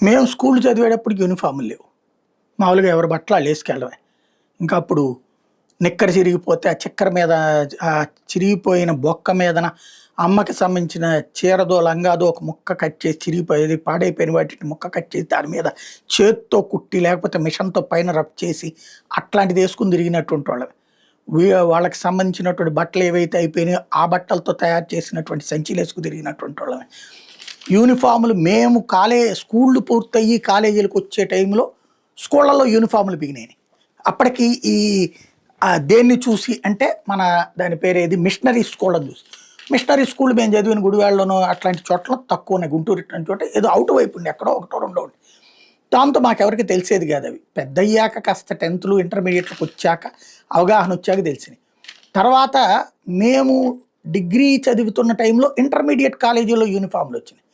మేము స్కూల్ చదివేటప్పుడు యూనిఫామ్‌లు లేవు. మామూలుగా ఎవరి బట్టలు ఆళ్ళు ఏసుకెళ్ళడమే. ఇంకా అప్పుడు నిక్కర చిరిగిపోతే ఆ చిక్కర మీద చిరిగిపోయిన బొక్క మీదన అమ్మకి సంబంధించిన చీరదో, లంగాదో ఒక ముక్క కట్ చేసి చిరిగిపోయేది. పాడైపోయిన వాటిని ముక్క కట్ చేసి దాని మీద చేత్తో కుట్టి లేకపోతే మిషన్‌తో పైన రబ్ చేసి అట్లాంటిది ఏసుకొని తిరిగినటువంటి వాళ్ళం. వాళ్ళకి సంబంధించినటువంటి బట్టలు ఏవైతే అయిపోయినాయో ఆ బట్టలతో తయారు చేసినటువంటి సంచులేసుకు తిరిగినటువంటి వాళ్ళమే. యూనిఫార్ములు మేము స్కూళ్ళు పూర్తయ్యి కాలేజీలకొచ్చే టైంలో స్కూళ్ళలో యూనిఫార్ములు బిగినాయి. అప్పటికి ఈ దేన్ని చూసి అంటే దాని పేరేది మిషనరీ స్కూళ్ళని చూసి. మిషనరీ స్కూల్ మేము చదివిన గుడివాడలోనో అట్లాంటి చోట్ల తక్కువనే, గుంటూరు ఇట్లాంటి చోట ఏదో అవుట్ వైపు ఉండే ఎక్కడో ఒకటో రెండో ఉండే. దాంతో మాకెవరికి తెలిసేది కాదు అవి. పెద్దయ్యాక కాస్త 10థ్‌లు ఇంటర్మీడియట్‌లకు వచ్చాక అవగాహన వచ్చాక తెలిసినాయి. తర్వాత మేము డిగ్రీ చదువుతున్న టైంలో ఇంటర్మీడియట్ కాలేజీలో యూనిఫార్మ్‌లు వచ్చినాయి.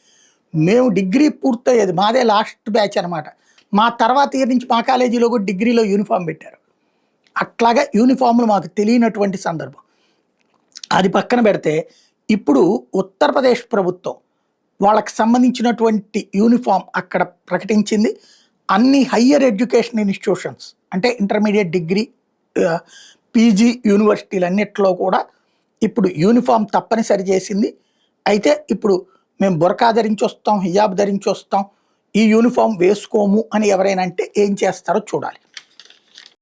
మేము డిగ్రీ పూర్తయ్యేది మాదే లాస్ట్ బ్యాచ్ అనమాట. మా తర్వాత ఇయర్ నుంచి మా కాలేజీలో కూడా డిగ్రీలో యూనిఫార్మ్ పెట్టారు. అట్లాగా యూనిఫార్మ్‌లు మాకు తెలియనటువంటి సందర్భం. అది పక్కన పెడితే ఇప్పుడు ఉత్తరప్రదేశ్ ప్రభుత్వం వాళ్ళకి సంబంధించినటువంటి యూనిఫార్మ్ అక్కడ ప్రకటించింది. అన్ని హైయ్యర్ ఎడ్యుకేషన్ ఇన్‌స్టిట్యూషన్స్ అంటే ఇంటర్మీడియేట్, డిగ్రీ, పీజీ యూనివర్సిటీలన్నిట్లో కూడా ఇప్పుడు యూనిఫార్మ్ తప్పనిసరి చేసింది. అయితే ఇప్పుడు మేము బురకా ధరించొస్తాం, హిజాబ్ ధరించొస్తాం, ఈ యూనిఫార్మ్ వేసుకోము అని ఎవరైనా అంటే ఏం చేస్తారో చూడాలి.